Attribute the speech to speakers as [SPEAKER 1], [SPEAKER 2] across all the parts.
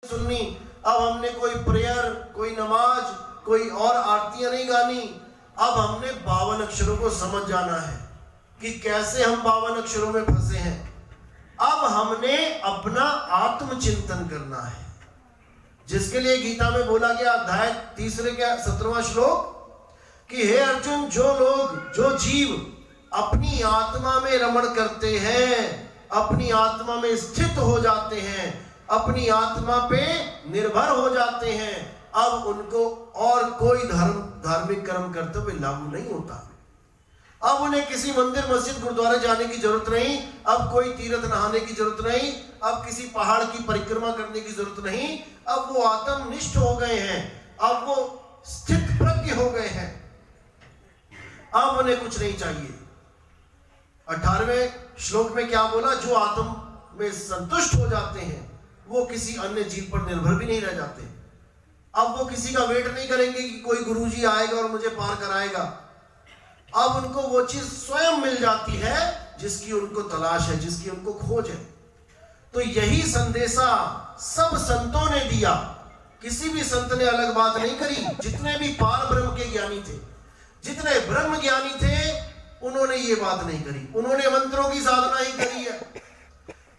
[SPEAKER 1] सुननी, अब हमने कोई प्रेयर, कोई नमाज, कोई और आरतियां नहीं गानी। अब हमने 52 अक्षरों को समझ जाना है कि कैसे हम 52 अक्षरों में फंसे हैं। अब हमने अपना आत्मचिंतन करना है, जिसके लिए गीता में बोला गया अध्याय 3 का 17वां श्लोक कि हे अर्जुन, जो लोग, जो जीव अपनी आत्मा में रमण करते हैं, अपनी आत्मा में स्थित हो जाते हैं, अपनी आत्मा पे निर्भर हो जाते हैं, अब उनको और कोई धार्मिक कर्म करते हुए लागू नहीं होता। अब उन्हें किसी मंदिर, मस्जिद, गुरुद्वारे जाने की जरूरत नहीं, अब कोई तीर्थ नहाने की जरूरत नहीं, अब किसी पहाड़ की परिक्रमा करने की जरूरत नहीं। अब वो आत्मनिष्ठ हो गए हैं, अब वो स्थित प्रज्ञ हो गए हैं, अब उन्हें कुछ नहीं चाहिए। 18वें श्लोक में क्या बोला? जो आत्म में संतुष्ट हो जाते हैं वो किसी अन्य जीव पर निर्भर भी नहीं रह जाते। अब वो किसी का वेट नहीं करेंगे कि कोई गुरुजी आएगा और मुझे पार कराएगा। अब उनको वो चीज स्वयं मिल जाती है जिसकी उनको तलाश है, जिसकी उनको खोज है। तो यही संदेशा सब संतों ने दिया, किसी भी संत ने अलग बात नहीं करी। जितने भी पार ब्रह्म के ज्ञानी थे, जितने ब्रह्म ज्ञानी थे, उन्होंने ये बात नहीं करी। उन्होंने मंत्रों की साधना ही करी है।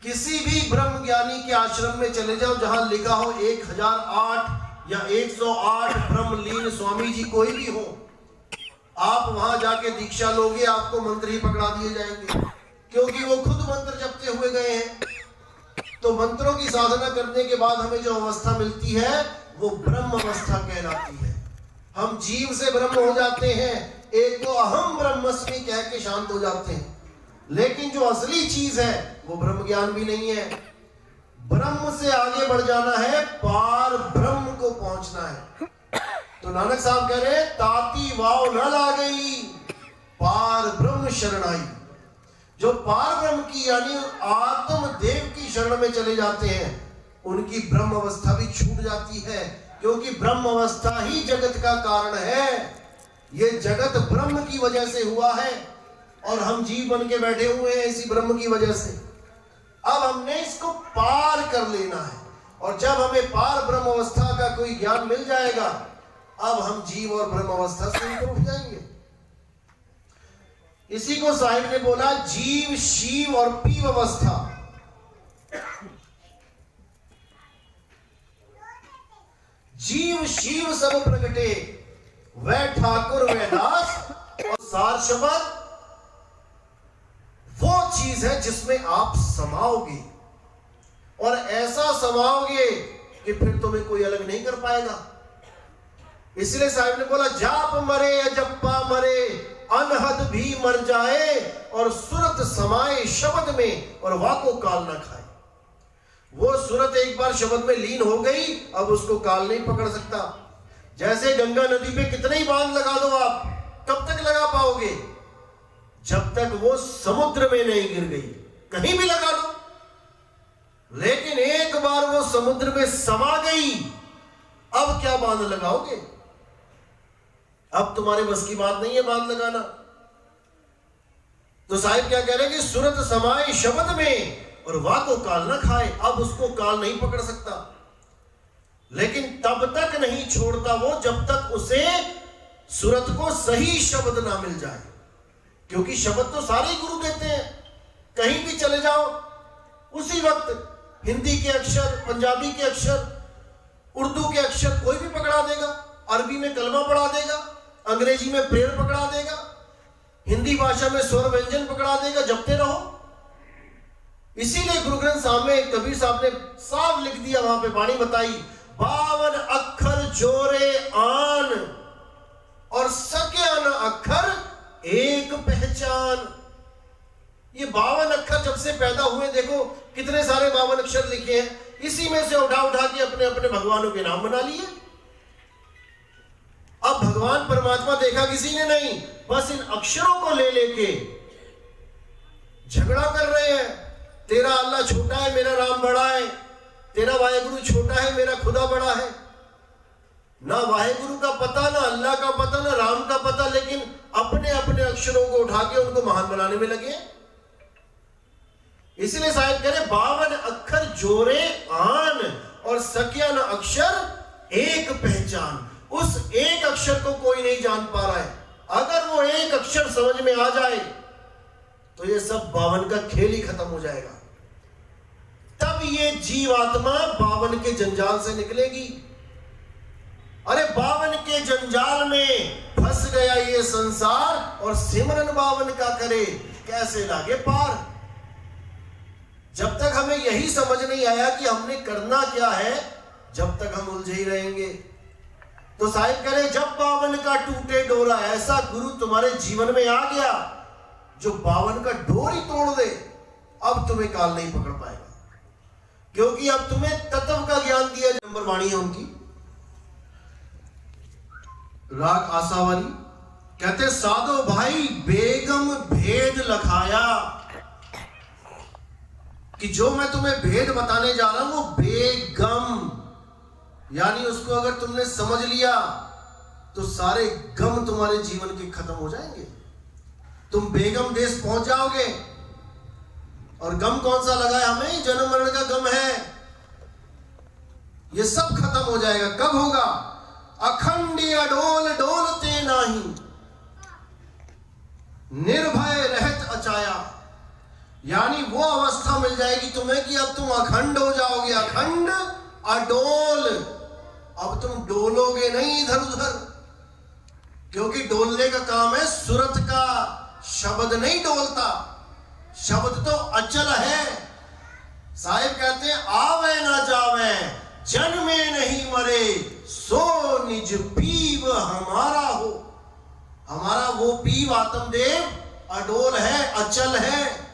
[SPEAKER 1] किसी भी ब्रह्म ज्ञानी के आश्रम में चले जाओ, जहां लिखा हो 1008 या 108 ब्रह्मलीन स्वामी जी कोई भी हो, आप वहां जाके दीक्षा लोगे, आपको मंत्र ही पकड़ा दिए जाएंगे, क्योंकि वो खुद मंत्र जपते हुए गए हैं। तो मंत्रों की साधना करने के बाद हमें जो अवस्था मिलती है वो ब्रह्म अवस्था कहलाती है। हम जीव से ब्रह्म हो जाते हैं, एक तो अहम ब्रह्मस्मि कह के शांत हो जाते हैं। लेकिन जो असली चीज है वो ब्रह्म ज्ञान भी नहीं है। ब्रह्म से आगे बढ़ जाना है, पार ब्रह्म को पहुंचना है। तो नानक साहब कह रहे, ताती वाव न ला गई, पार ब्रह्म शरण आई। जो पार ब्रह्म की यानी आत्म देव की शरण में चले जाते हैं, उनकी ब्रह्म अवस्था भी छूट जाती है, क्योंकि ब्रह्म अवस्था ही जगत का कारण है। ये जगत ब्रह्म की वजह से हुआ है और हम जीव बन के बैठे हुए हैं इसी ब्रह्म की वजह से। अब हमने इसको पार कर लेना है, और जब हमें पार ब्रह्म अवस्था का कोई ज्ञान मिल जाएगा, अब हम जीव और ब्रह्म अवस्था से ऊपर उठ जाएंगे। इसी को साहिब ने बोला जीव, शिव और पीव अवस्था। जीव शिव सब प्रगटे, वह ठाकुर वह दास, और सार शब्द वो चीज है जिसमें आप समाओगे, और ऐसा समाओगे कि फिर तुम्हें कोई अलग नहीं कर पाएगा। इसलिए साहिब ने बोला जाप मरे या जप्पा मरे, अनहद भी मर जाए, और सुरत समाए शब्द में, और वाको काल न खाए। वो सुरत एक बार शब्द में लीन हो गई, अब उसको काल नहीं पकड़ सकता। जैसे गंगा नदी पे कितने ही बांध लगा दो आप, कब तक लगा पाओगे? जब तक वो समुद्र में नहीं गिर गई। कहीं भी लगा दो, लेकिन एक बार वो समुद्र में समा गई, अब क्या बांध लगाओगे? अब तुम्हारे बस की बात नहीं है बांध लगाना। तो साहिब क्या कह रहे हैं कि सुरत समाए शब्द में, और वाको काल न खाए। अब उसको काल नहीं पकड़ सकता, लेकिन तब तक नहीं छोड़ता वो जब तक उसे सुरत को सही शब्द ना मिल जाए। क्योंकि शब्द तो सारे ही गुरु देते हैं, कहीं भी चले जाओ उसी वक्त हिंदी के अक्षर, पंजाबी के अक्षर, उर्दू के अक्षर कोई भी पकड़ा देगा, अरबी में कलमा पढ़ा देगा, अंग्रेजी में प्रेयर पकड़ा देगा, हिंदी भाषा में स्वर व्यंजन पकड़ा देगा, जपते रहो। इसीलिए गुरु ग्रंथ साहब में कबीर साहब ने साफ लिख दिया, वहां पे वाणी बताई, 52 अक्षर जोरे आन, और सके न अक्षर एक पहचान। ये 52 अक्षर जब से पैदा हुए, देखो कितने सारे 52 अक्षर लिखे हैं, इसी में से उठा उठा के अपने अपने भगवानों के नाम बना लिए। अब भगवान परमात्मा देखा किसी ने नहीं, बस इन अक्षरों को ले लेके झगड़ा कर रहे हैं। तेरा अल्लाह छोटा है, मेरा राम बड़ा है, तेरा वाहेगुरु छोटा है, मेरा खुदा बड़ा है। ना वाहेगुरु का पता, ना अल्लाह का पता, ना राम का पता, लेकिन अपने अपने अक्षरों को उठा के उनको महान बनाने में लगे। इसलिए साहिब करे 52 अक्षर जोरे आन और सकिया न अक्षर एक पहचान। उस एक अक्षर को कोई नहीं जान पा रहा है। अगर वो एक अक्षर समझ में आ जाए तो ये सब 52 का खेल ही खत्म हो जाएगा। तब ये जीवात्मा 52 के जंजाल से निकलेगी। अरे 52 के जंजाल में फंस गया ये संसार और सिमरन 52 का करे, कैसे लागे पार। जब तक हमें यही समझ नहीं आया कि हमने करना क्या है, जब तक हम उलझे ही रहेंगे। तो साहिब करे जब 52 का टूटे डोरा, ऐसा गुरु तुम्हारे जीवन में आ गया जो 52 का डोर ही तोड़ दे, अब तुम्हें काल नहीं पकड़ पाएगा। क्योंकि अब तुम्हें तत्व का ज्ञान दिया। नंबर वाणी है उनकी, राग आशावारी, कहते साधो भाई बेगम भेद लखाया, कि जो मैं तुम्हें भेद बताने जा रहा हूं वो बेगम, यानी उसको अगर तुमने समझ लिया तो सारे गम तुम्हारे जीवन के खत्म हो जाएंगे। तुम बेगम देश पहुंच जाओगे। और गम कौन सा लगा है हमें? जन्म मरण का गम है। ये सब खत्म हो जाएगा। कब होगा? अखंड अडोल डोलते नाही, निर्भय रहत अचाया, यानी वो अवस्था मिल जाएगी तुम्हें कि अब तुम अखंड हो जाओगे। अखंड अडोल, अब तुम डोलोगे नहीं इधर उधर, क्योंकि डोलने का काम है सुरत का, शब्द नहीं डोलता। शब्द तो अचल है। साहिब कहते हैं आवे ना जावे जन्मे नहीं मरे, सो निज पीव हमारा हो। हमारा वो पीव आत्मदेव अडोल है, अचल है।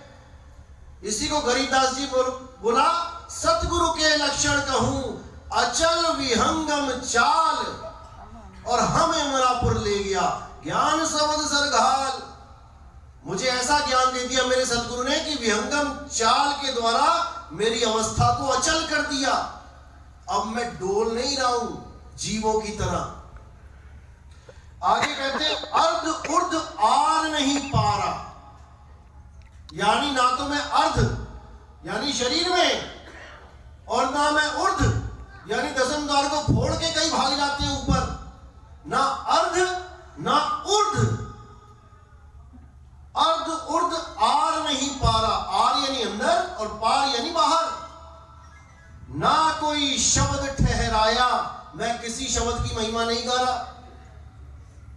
[SPEAKER 1] इसी को गरीबदास जी बोला, सतगुरु के लक्षण कहूं अचल विहंगम चाल, और हमें मरापुर ले गया ज्ञान शब्द सरघाल। मुझे ऐसा ज्ञान दे दिया मेरे सतगुरु ने कि विहंगम चाल के द्वारा मेरी अवस्था को अचल कर दिया। अब मैं डोल नहीं रहा हूं जीवों की तरह। आगे कहते अर्ध उर्ध आर नहीं पारा, यानी ना तो मैं अर्ध यानी शरीर में, और ना मैं उर्ध यानी दसम द्वार को फोड़ के कहीं भाग जाते हैं ऊपर। ना अर्ध ना उर्ध, अर्ध उर्ध आर नहीं पारा। आर यानी अंदर और पार यानी बाहर। ना कोई शब्द ठहराया, मैं किसी शब्द की महिमा नहीं गा रहा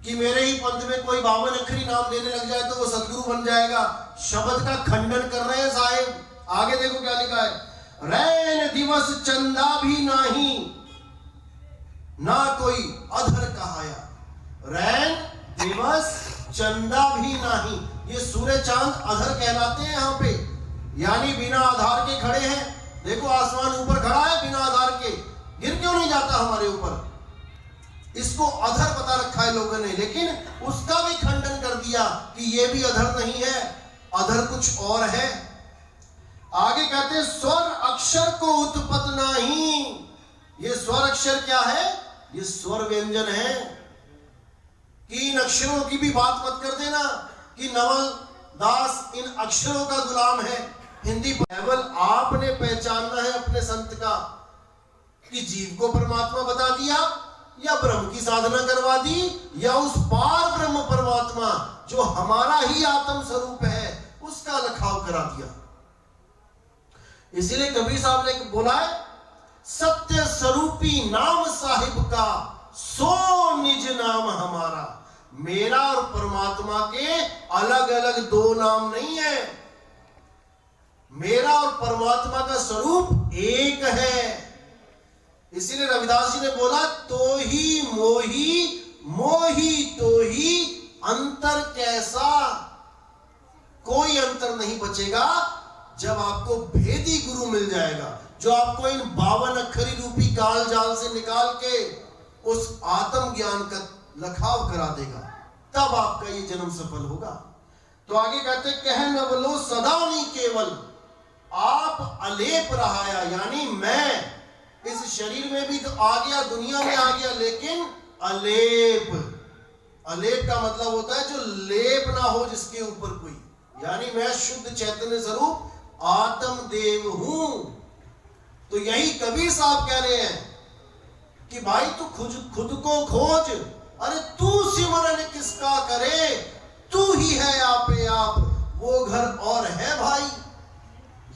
[SPEAKER 1] कि मेरे ही पंथ में कोई 52 अक्षरी नाम लेने लग जाए तो वो सदगुरु बन जाएगा। शब्द का खंडन कर रहे हैं साहिब। आगे देखो क्या लिखा है, रैन दिवस चंदा भी नाही, ना कोई अधर कहाया। रैन दिवस चंदा भी नाही, ये सूर्य चांद अधर कहलाते हैं यहाँ पे, यानी बिना आधार के खड़े हैं। देखो आसमान ऊपर खड़ा है बिना आधार के, गिर क्यों नहीं जाता हमारे ऊपर? इसको अधर बता रखा है लोगों ने, लेकिन उसका भी खंडन कर दिया कि ये भी अधर नहीं है, अधर कुछ और है। आगे कहते हैं स्वर अक्षर को उत्पत्त नहीं। ये स्वर अक्षर क्या है? ये स्वर व्यंजन है। कि इन अक्षरों की भी बात मत कर देना कि नवल दास इन अक्षरों का गुलाम है। हिंदी केवल आपने पहचानना है अपने संत का कि जीव को परमात्मा बता दिया, या ब्रह्म की साधना करवा दी, या उस पार ब्रह्म परमात्मा जो हमारा ही आत्म स्वरूप है उसका लखाव करा दिया। इसीलिए कबीर साहब ने बोला है, सत्य स्वरूपी नाम साहिब का, सो निज नाम हमारा। मेरा और परमात्मा के अलग अलग दो नाम नहीं है, मेरा और परमात्मा का स्वरूप एक है। इसीलिए रविदास जी ने बोला, तो ही मोही मोही तो ही अंतर कैसा। कोई अंतर नहीं बचेगा जब आपको भेदी गुरु मिल जाएगा, जो आपको इन 52 अक्षरी रूपी काल जाल से निकाल के उस आत्म ज्ञान का लखाव करा देगा, तब आपका ये जन्म सफल होगा। तो आगे कहते कह न बोलो सदा नहीं केवल आप अलेप रहाया, यानी मैं इस शरीर में भी तो आ गया, दुनिया में आ गया, लेकिन अलेप। अलेप का मतलब होता है जो लेप ना हो जिसके ऊपर कोई, यानी मैं शुद्ध चैतन्य स्वरूप आत्म देव हूं। तो यही कबीर साहब कह रहे हैं कि भाई तू खुद को खोज, अरे तू सिमरन किसका करे, तू ही है आपे आप, वो घर और है भाई।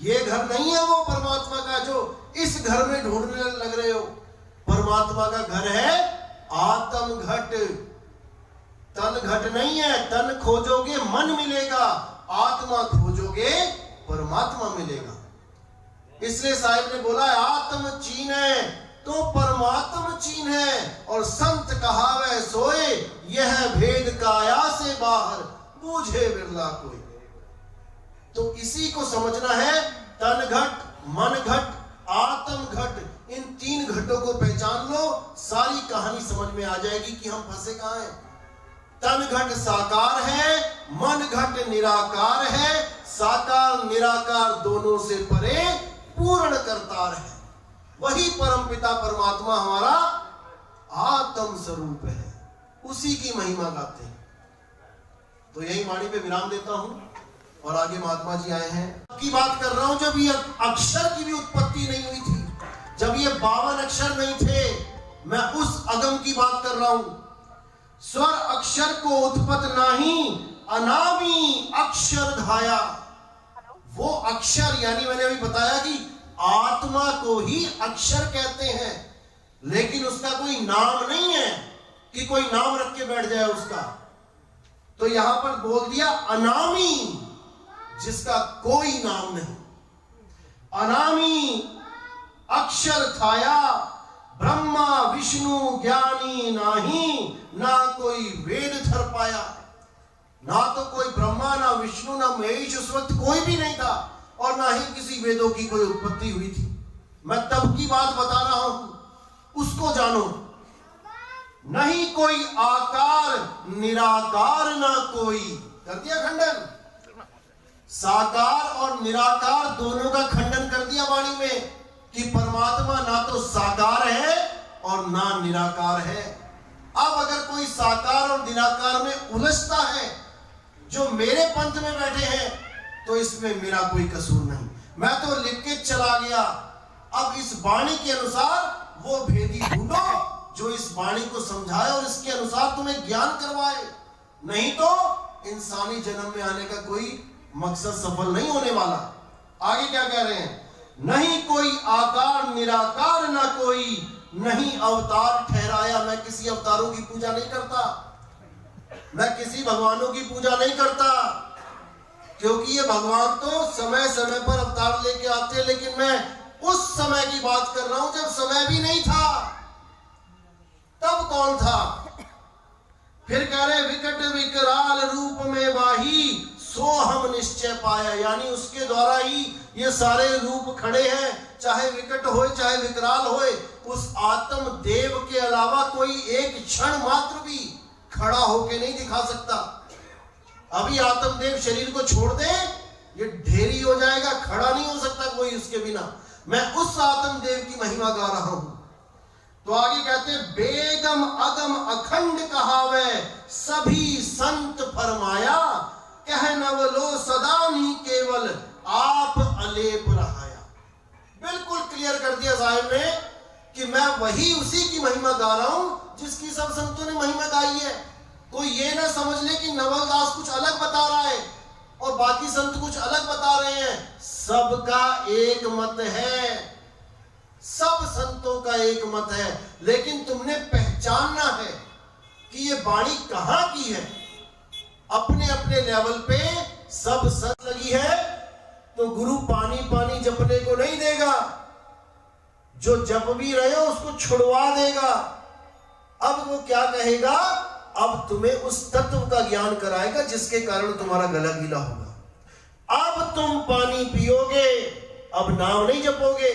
[SPEAKER 1] ये घर नहीं है वो परमात्मा का जो इस घर में ढूंढने लग रहे हो। परमात्मा का घर है आत्म घट, तन घट नहीं है। तन खोजोगे मन मिलेगा, आत्मा खोजोगे परमात्मा मिलेगा। इसलिए साहिब ने बोला आत्म चीन है तो परमात्म चीन है, और संत कहावे सोए यह भेद काया से बाहर, बूझे बिरला कोई। तो इसी को समझना है। तन घट, मन घट, आत्म घट, इन तीन घटों को पहचान लो, सारी कहानी समझ में आ जाएगी कि हम फंसे कहां हैं। तन घट साकार है, मन घट निराकार है। साकार निराकार दोनों से परे पूर्ण करतार है। वही परमपिता परमात्मा हमारा आत्म स्वरूप है, उसी की महिमा गाते हैं। तो यही वाणी पे विराम देता हूं और आगे महात्मा जी आए हैं। की बात कर रहा हूं जब ये अक्षर की भी उत्पत्ति नहीं हुई थी, जब ये 52 अक्षर नहीं थे, मैं उस अगम की बात कर रहा हूं। स्वर अक्षर को उत्पत्त नहीं, अनामी अक्षर धाया। वो अक्षर, यानी मैंने अभी बताया कि आत्मा को ही अक्षर कहते हैं, लेकिन उसका कोई नाम नहीं है कि कोई नाम रख के बैठ जाए उसका। तो यहां पर बोल दिया अनामी, जिसका कोई नाम नहीं। अनामी अक्षर थाया, ब्रह्मा विष्णु ज्ञानी नाही, ना कोई वेद धर पाया। ना तो कोई ब्रह्मा, ना विष्णु, ना महेश, उस वक्त कोई भी नहीं था, और ना ही किसी वेदों की कोई उत्पत्ति हुई थी। मैं तब की बात बता रहा हूं, उसको जानो। नहीं कोई आकार, निराकार ना कोई। कर दिया खंडन। साकार और निराकार दोनों का खंडन कर दिया वाणी में कि परमात्मा ना तो साकार है और ना निराकार है। अब अगर कोई साकार और निराकार में उलझता है, जो मेरे पंथ में बैठे हैं, तो इसमें मेरा कोई कसूर नहीं। मैं तो लिख के चला गया। अब इस वाणी के अनुसार वो भेदी ढूंढो जो इस वाणी को समझाए और इसके अनुसार तुम्हें ज्ञान करवाए। नहीं तो इंसानी जन्म में आने का कोई मकसद सफल नहीं होने वाला। आगे क्या कह रहे हैं? नहीं कोई आकार निराकार ना कोई, नहीं अवतार ठहराया। मैं किसी अवतारों की पूजा नहीं करता, मैं किसी भगवानों की पूजा नहीं करता, क्योंकि ये भगवान तो समय समय पर अवतार लेके आते हैं, लेकिन मैं उस समय की बात कर रहा हूं जब समय भी नहीं था। तब कौन था? फिर कह रहे विकट विकराल रूप में वाही, सो हम निश्चय पाया। यानी उसके द्वारा ही ये सारे रूप खड़े हैं, चाहे विकट होए चाहे विकराल होए। उस आत्म देव के अलावा कोई एक क्षण मात्र भी खड़ा होके नहीं दिखा सकता। अभी आत्मदेव शरीर को छोड़ दे, ये ढेरी हो जाएगा, खड़ा नहीं हो सकता कोई उसके बिना। मैं उस आत्मदेव की महिमा गा रहा हूं। तो आगे कहते बेगम अगम अखंड कहावे, सभी संत फरमाया, कह नवलो सदा नहीं केवल आप अलेप रहाया। बिल्कुल क्लियर कर दिया साहिब ने कि मैं वही उसी की महिमा गा रहा हूं जिसकी सब संतों ने महिमा गाई है। कोई ये ना समझ ले कि नवलदास कुछ अलग बता रहा है और बाकी संत कुछ अलग बता रहे हैं। सबका एक मत है, सब संतों का एक मत है, लेकिन तुमने पहचानना है कि ये वाणी कहां की है। अपने अपने लेवल पे सब संत लगी है, तो गुरु पानी पानी जपने को नहीं देगा। जो जप भी रहे हो उसको छुड़वा देगा। अब वो क्या कहेगा? अब तुम्हें उस तत्व का ज्ञान कराएगा जिसके कारण तुम्हारा गला गीला होगा। अब तुम पानी पियोगे, अब नाम नहीं जपोगे।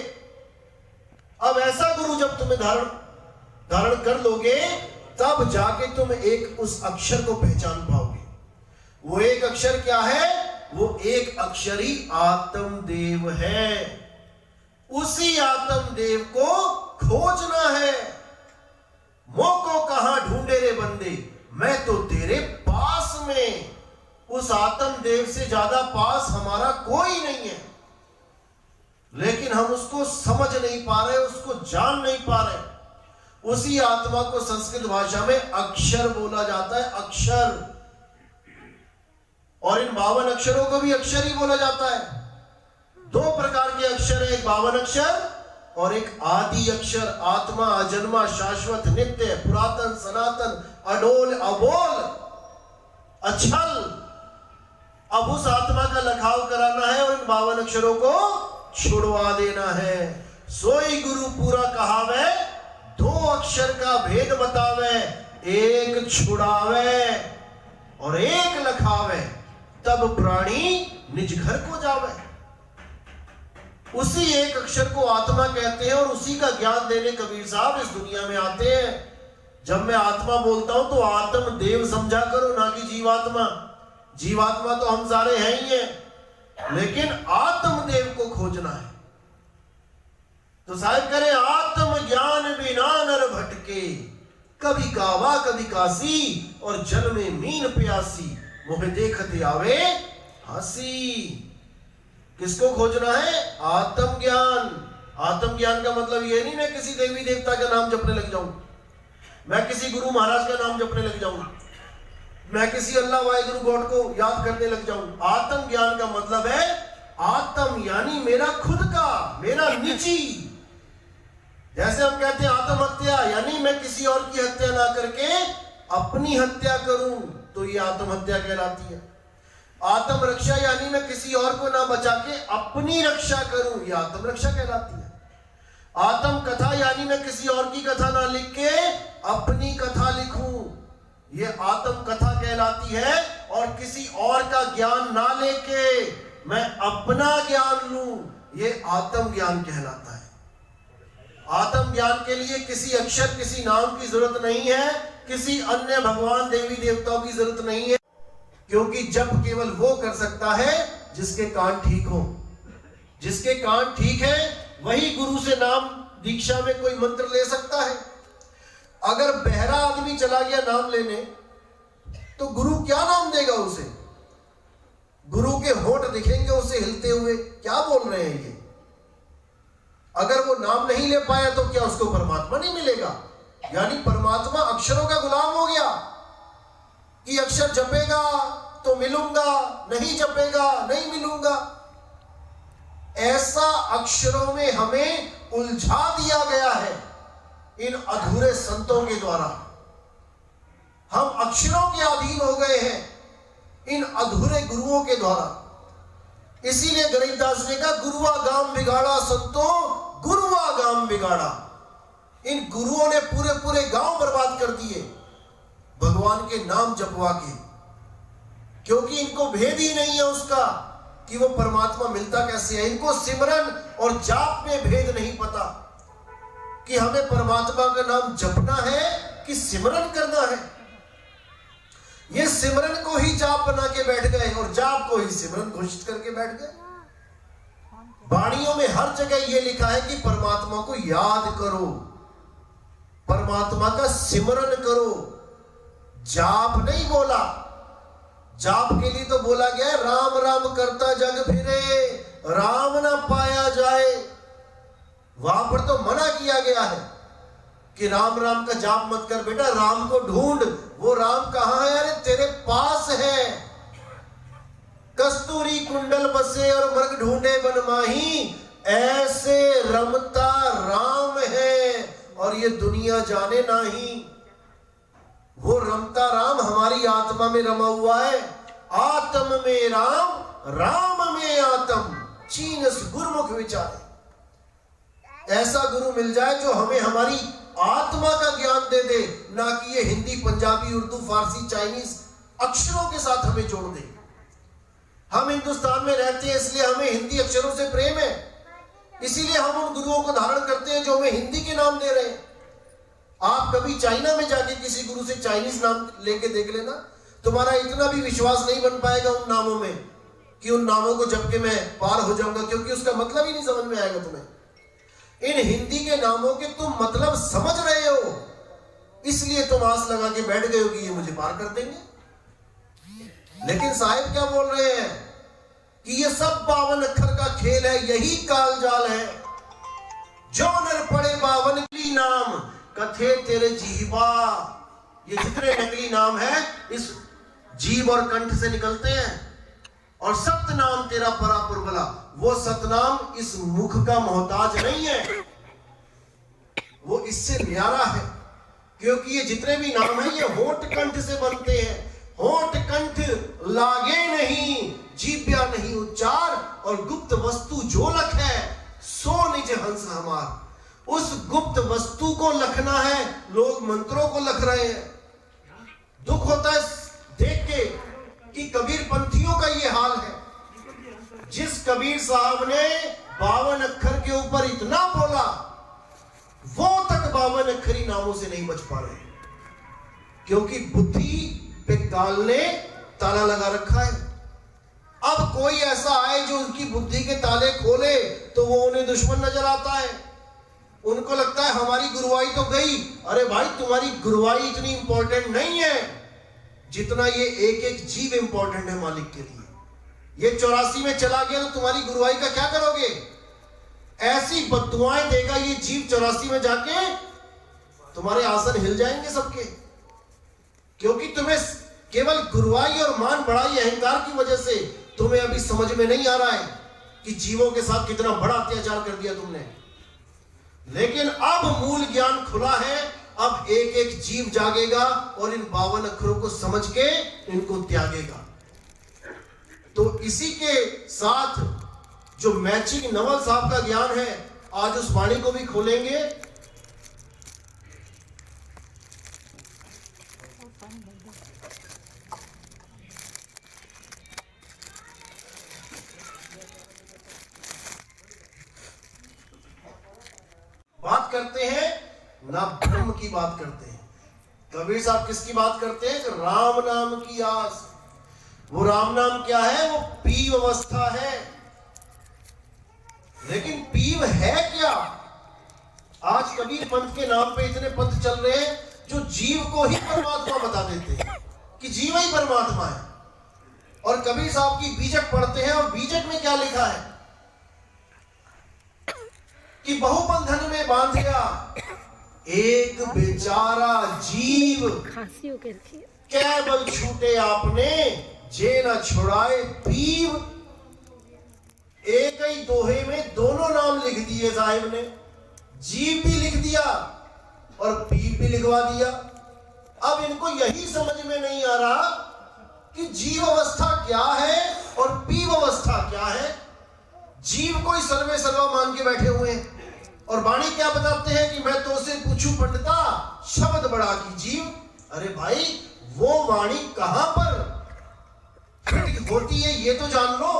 [SPEAKER 1] अब ऐसा गुरु जब तुम्हें धारण कर लोगे, तब जाके तुम एक उस अक्षर को पहचान पाओगे। वो एक अक्षर क्या है? वो एक अक्षर ही आत्मदेव है। उसी आत्मदेव को खोजना है। मोको कहां ढूंढे रे बंदे, मैं तो तेरे पास में। उस आत्मदेव से ज्यादा पास हमारा कोई नहीं है। लेकिन हम उसको समझ नहीं पा रहे, उसको जान नहीं पा रहे। उसी आत्मा को संस्कृत भाषा में अक्षर बोला जाता है, अक्षर। और इन 52 अक्षरों को भी अक्षर ही बोला जाता है। 2 प्रकार के अक्षर है, एक 52 अक्षर और एक आदि अक्षर। आत्मा अजन्मा, शाश्वत, नित्य, पुरातन, सनातन, अडोल, अबोल, अछल। अब उस आत्मा का लखाव कराना है और इन 52 अक्षरों को छुड़वा देना है। सोई गुरु पूरा कहावे, 2 अक्षर का भेद बतावे, एक छुड़ावे और एक लखावे, तब प्राणी निज घर को जावे। उसी एक अक्षर को आत्मा कहते हैं और उसी का ज्ञान देने कबीर साहब इस दुनिया में आते हैं। जब मैं आत्मा बोलता हूं तो आत्म देव समझा करो, ना कि जीवात्मा। जीवात्मा तो हम सारे हैं ही हैं, लेकिन आत्मदेव को खोजना है। तो साहिब करे, आत्म ज्ञान बिना नर भटके, कभी कावा कभी काशी, और जल में मीन प्यासी, मोह देखते आवे हंसी। किसको खोजना है? आत्म ज्ञान। आत्म ज्ञान का मतलब ये नहीं मैं किसी देवी देवता का नाम जपने लग जाऊं, मैं किसी गुरु महाराज का नाम जपने लग जाऊं, मैं किसी अल्लाह वाहिगुरु गॉड को याद करने लग जाऊं। आत्म ज्ञान का मतलब है आत्म यानी मेरा खुद का, मेरा निजी। जैसे हम कहते हैं आत्महत्या, यानी मैं किसी और की हत्या ना करके अपनी हत्या करूं, तो ये आत्महत्या कहलाती है। आत्म रक्षा यानी मैं किसी और को ना बचा के अपनी रक्षा करूं, ये आत्म रक्षा कहलाती है। आत्म कथा यानी मैं किसी और की कथा ना लिख के अपनी कथा लिखूं, ये आत्म कथा कहलाती है। और किसी और का ज्ञान ना लेके मैं अपना ज्ञान लूं, ये आत्म ज्ञान कहलाता है। आत्म ज्ञान के लिए किसी अक्षर, किसी नाम की जरूरत नहीं है, किसी अन्य भगवान देवी देवताओं की जरूरत नहीं है, क्योंकि जप केवल वो कर सकता है जिसके कान ठीक हो। जिसके कान ठीक है वही गुरु से नाम दीक्षा में कोई मंत्र ले सकता है। अगर बहरा आदमी चला गया नाम लेने, तो गुरु क्या नाम देगा उसे? गुरु के होंठ दिखेंगे उसे हिलते हुए, क्या बोल रहे हैं ये? अगर वो नाम नहीं ले पाया तो क्या उसको परमात्मा नहीं मिलेगा? यानी परमात्मा अक्षरों का गुलाम हो गया कि अक्षर जपेगा तो मिलूंगा, नहीं जपेगा नहीं मिलूंगा। ऐसा अक्षरों में हमें उलझा दिया गया है इन अधूरे संतों के द्वारा। हम अक्षरों के अधीन हो गए हैं इन अधूरे गुरुओं के द्वारा। इसीलिए गरीबदास ने कहा, गुरुआ गाम बिगाड़ा संतों, गुरुआ गाम बिगाड़ा। इन गुरुओं ने पूरे पूरे गांव बर्बाद कर दिए भगवान के नाम जपवा के, क्योंकि इनको भेद ही नहीं है उसका कि वो परमात्मा मिलता कैसे है। इनको सिमरन और जाप में भेद नहीं पता कि हमें परमात्मा का नाम जपना है कि सिमरन करना है। ये सिमरन को ही जाप बना के बैठ गए और जाप को ही सिमरन घोषित करके बैठ गए। वाणियों में हर जगह ये लिखा है कि परमात्मा को याद करो, परमात्मा का सिमरन करो। जाप नहीं बोला, जाप के लिए तो बोला गया है राम राम करता जग फिरे, राम ना पाया जाए। वहां पर तो मना किया गया है कि राम राम का जाप मत कर बेटा, राम को ढूंढ। वो राम कहां है? अरे तेरे पास है। कस्तूरी कुंडल बसे और मृग ढूंढे बन माही, ऐसे रमता राम है और ये दुनिया जाने नाही। वो रमता राम हमारी आत्मा में रमा हुआ है। आत्म में राम, राम में आत्म, चीनस गुरुमुख विचारे। ऐसा गुरु मिल जाए जो हमें हमारी आत्मा का ज्ञान दे दे, ना कि ये हिंदी, पंजाबी, उर्दू, फारसी, चाइनीज अक्षरों के साथ हमें जोड़ दे। हम हिंदुस्तान में रहते हैं इसलिए हमें हिंदी अक्षरों से प्रेम है, इसीलिए हम उन गुरुओं को धारण करते हैं जो हमें हिंदी के नाम दे रहे हैं। आप कभी चाइना में जाके किसी गुरु से चाइनीज नाम लेके देख लेना, तुम्हारा इतना भी विश्वास नहीं बन पाएगा उन नामों में कि उन नामों को जप के मैं पार हो जाऊंगा, क्योंकि उसका मतलब ही नहीं समझ में आएगा तुम्हें। इन हिंदी के नामों के तुम मतलब समझ रहे हो, इसलिए तुम आस लगा के बैठ गए हो कि ये मुझे पार कर देंगे। लेकिन साहिब क्या बोल रहे हैं कि ये सब 52 अक्षर का खेल है, यही काल जाल है। जो नर पड़े 52 नकली नाम कथे तेरे जीवा। ये जितने नकली नाम है इस जीव और कंठ से निकलते हैं। और सतनाम तेरा परापुर बला, वो सतनाम इस मुख का मोहताज नहीं है, वो इससे न्यारा है। क्योंकि ये जितने भी नाम है ये होठ कंठ से बनते हैं। होठ कंठ लागे नहीं, जीव्या नहीं उच्चार, और गुप्त वस्तु जो लख है सो निज हंस हमार। उस गुप्त वस्तु को लखना है, लोग मंत्रों को लख रहे हैं। दुख होता है देख के कि कबीर पंथियों का ये हाल है। जिस कबीर साहब ने 52 अक्षर के ऊपर इतना बोला, वो तक 52 अक्षरी नामों से नहीं बच पा रहे, क्योंकि बुद्धि पे काल ने ताला लगा रखा है। अब कोई ऐसा आए जो उनकी बुद्धि के ताले खोले तो वो उन्हें दुश्मन नजर आता है। उनको लगता है हमारी गुरुवाई तो गई। अरे भाई, तुम्हारी गुरुवाई इतनी इंपॉर्टेंट नहीं है जितना ये एक एक जीव इंपॉर्टेंट है मालिक के लिए। ये 84 में चला गया तो तुम्हारी गुरुवाई का क्या करोगे? ऐसी बद्दुआएं देगा ये जीव 84 में जाके, तुम्हारे आसन हिल जाएंगे सबके। क्योंकि तुम्हें केवल गुरुवाई और मान बढ़ाई अहंकार की वजह से तुम्हें अभी समझ में नहीं आ रहा है कि जीवों के साथ कितना बड़ा अत्याचार कर दिया तुमने। लेकिन अब मूल ज्ञान खुला है। अब एक एक जीव जागेगा और इन 52 अक्षरों को समझ के इनको त्यागेगा। तो इसी के साथ जो मैचिंग नवल साहब का ज्ञान है, आज उस वाणी को भी खोलेंगे। बात करते हैं ना, ब्रह्म की बात करते हैं। कबीर साहब किसकी बात करते हैं? राम नाम की आस। वो राम नाम क्या है? वो पीव अवस्था है। लेकिन पीव है क्या? आज कबीर पंथ के नाम पे इतने पंथ चल रहे हैं जो जीव को ही परमात्मा बता देते हैं कि जीव ही परमात्मा है। और कबीर साहब की बीजक पढ़ते हैं और बीजक में क्या लिखा है कि बहुबंधन में बांध गया एक बेचारा जीव, केवल छूटे आपने जे न छुड़ाए पीव। एक ही दोहे में दोनों नाम लिख दिए साहिब ने, जीव भी लिख दिया और पीव भी लिखवा दिया। अब इनको यही समझ में नहीं आ रहा कि जीव अवस्था क्या है और पीव अवस्था क्या है। जीव को ही सर्वे सर्वा मान के बैठे हुए हैं और वाणी क्या बताते हैं कि मैं तो से पूछूं पंडिता, शब्द बड़ा की जीव। अरे भाई, वो वाणी कहां पर फिट होती है ये तो जान लो।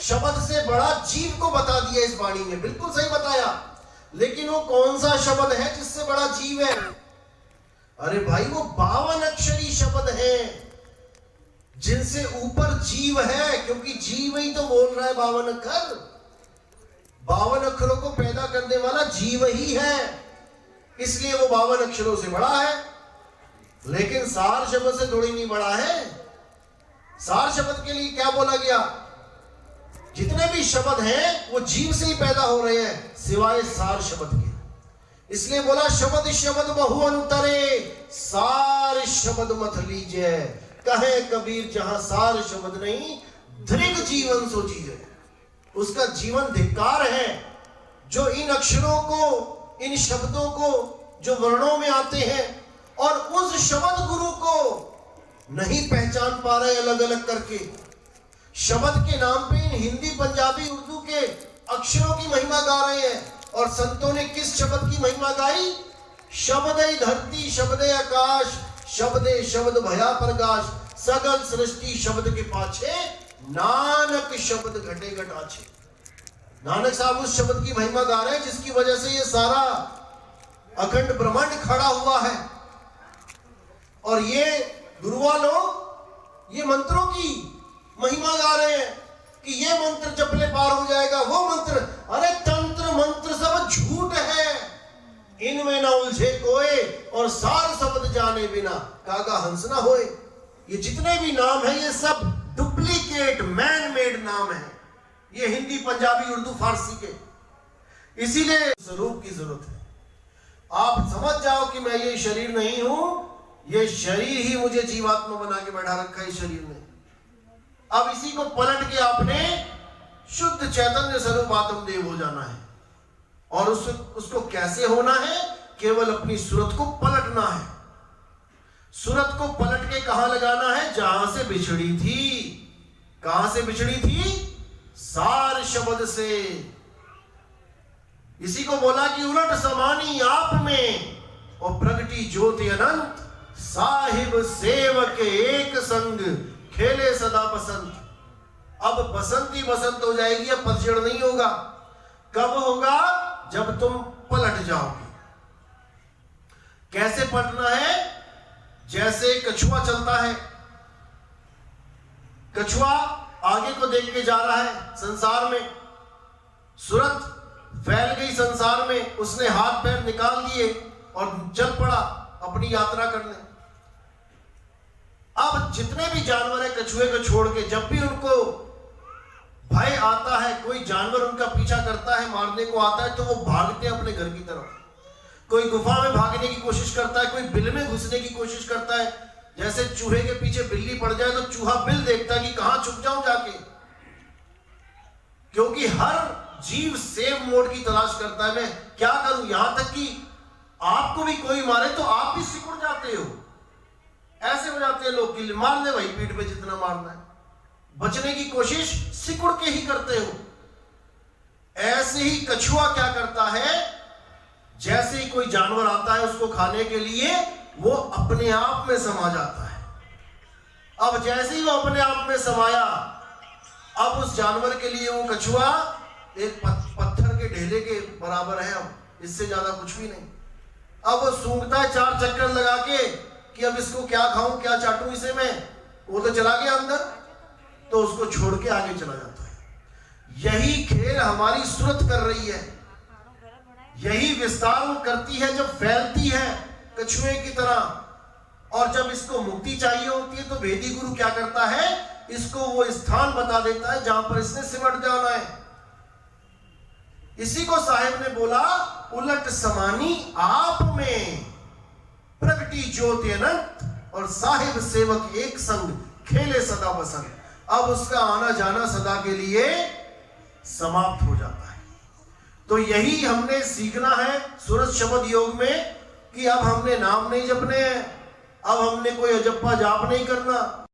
[SPEAKER 1] शब्द से बड़ा जीव को बता दिया इस वाणी में, बिल्कुल सही बताया। लेकिन वो कौन सा शब्द है जिससे बड़ा जीव है? अरे भाई, वो 52 अक्षरी शब्द है जिनसे ऊपर जीव है, क्योंकि जीव ही तो बोल रहा है 52 अक्षर। 52 अक्षरों को पैदा करने वाला जीव ही है, इसलिए वो 52 अक्षरों से बड़ा है। लेकिन सार शब्द से थोड़ी नहीं बड़ा है। सार शब्द के लिए क्या बोला गया? जितने भी शब्द हैं वो जीव से ही पैदा हो रहे हैं, सिवाय सार शब्द के। इसलिए बोला शब्द शब्द बहु अंतरे, सार शब्द मत लीजिए। कहे कबीर जहां सार शब्द नहीं, दृग जीवन सोचिए। उसका जीवन धिक्कार है जो इन अक्षरों को, इन शब्दों को जो वर्णों में आते हैं और उस शब्द गुरु को नहीं पहचान पा रहे अलग अलग करके। शब्द के नाम पे इन हिंदी, पंजाबी, उर्दू के अक्षरों की महिमा गा रहे हैं। और संतों ने किस शब्द की महिमा गाई? शब्दे धरती, शब्दे आकाश, शब्दे शब्द भया प्रकाश, सगल सृष्टि शब्द के पाछे, नानक शब्द घटे घटाछे। नानक साहब उस शब्द की महिमा गा रहे हैं जिसकी वजह से ये सारा अखंड ब्रह्मांड खड़ा हुआ है। और ये गुरुआ लोग ये मंत्रों की महिमा गा रहे हैं कि ये मंत्र जपले पार हो जाएगा, वो मंत्र। अरे तंत्र मंत्र सब झूठ है, इनमें ना उलझे कोई, और सार शब्द जाने बिना कागा हंस ना होए। ये जितने भी नाम है ये सब डुप्लीकेट डुप्लीकेट मैन मेड नाम है ये, हिंदी पंजाबी उर्दू फारसी के। इसीलिए स्वरूप की जरूरत है। आप समझ जाओ कि मैं ये शरीर नहीं हूं, ये शरीर ही मुझे जीवात्मा बना के बैठा रखा है इस शरीर में। अब इसी को पलट के आपने शुद्ध चैतन्य स्वरूप आत्मदेव हो जाना है। और उसको कैसे होना है? केवल अपनी सूरत को पलटना है। सूरत को पलट के कहां लगाना है? जहां से बिछड़ी थी। कहां से बिछड़ी थी? सार शब्द से। इसी को बोला कि उलट समानी आप में और प्रगटी ज्योति अनंत, साहिब सेवक एक संग खेले सदा बसंत। अब बसंत ही बसंत हो जाएगी, अब पतझड़ नहीं होगा। कब होगा? जब तुम पलट जाओगे। कैसे पलटना है? जैसे कछुआ चलता है, कछुआ आगे को देख के जा रहा है संसार में, सूरत फैल गई संसार में, उसने हाथ पैर निकाल दिए और चल पड़ा अपनी यात्रा करने। अब जितने भी जानवर है कछुए को छोड़ के, जब भी उनको भय आता है, कोई जानवर उनका पीछा करता है, मारने को आता है, तो वो भागते हैं अपने घर की तरफ। कोई गुफा में भागने की कोशिश करता है, कोई बिल में घुसने की कोशिश करता है। जैसे चूहे के पीछे बिल्ली पड़ जाए तो चूहा बिल देखता है कि कहां छुप जाऊं जाके, क्योंकि हर जीव सेव मोड की तलाश करता है। मैं क्या करूं? यहां तक कि आपको भी कोई मारे तो आप भी सिकुड़ जाते हो। ऐसे हो जाते हैं लोग कि मार ले भाई, पीठ पे जितना मारना है, बचने की कोशिश सिकुड़ के ही करते हो। ऐसे ही कछुआ क्या करता है? जैसे ही कोई जानवर आता है उसको खाने के लिए, वो अपने आप में समा जाता है। अब जैसे ही वो अपने आप में समाया, अब उस जानवर के लिए वो कछुआ एक पत्थर के ढेले के बराबर है, अब इससे ज्यादा कुछ भी नहीं। अब वो सूंघता है चार चक्कर लगा के कि अब इसको क्या खाऊं, क्या चाटूं इसे मैं। वो तो चला गया अंदर, तो उसको छोड़ के आगे चला जाता है। यही खेल हमारी सूरत कर रही है, यही विस्तार करती है जब फैलती है कछुए की तरह। और जब इसको मुक्ति चाहिए होती है तो वेदी गुरु क्या करता है? इसको वो स्थान बता देता है जहां पर इसने सिमट जाना है। इसी को साहेब ने बोला, उलट समानी आप में प्रगटी ज्योति अनंत और साहिब सेवक एक संग खेले सदा बसंत। अब उसका आना जाना सदा के लिए समाप्त हो जाता है। तो यही हमने सीखना है सूरत शब्द योग में कि अब हमने नाम नहीं जपने हैं, अब हमने कोई अजप्पा जाप नहीं करना।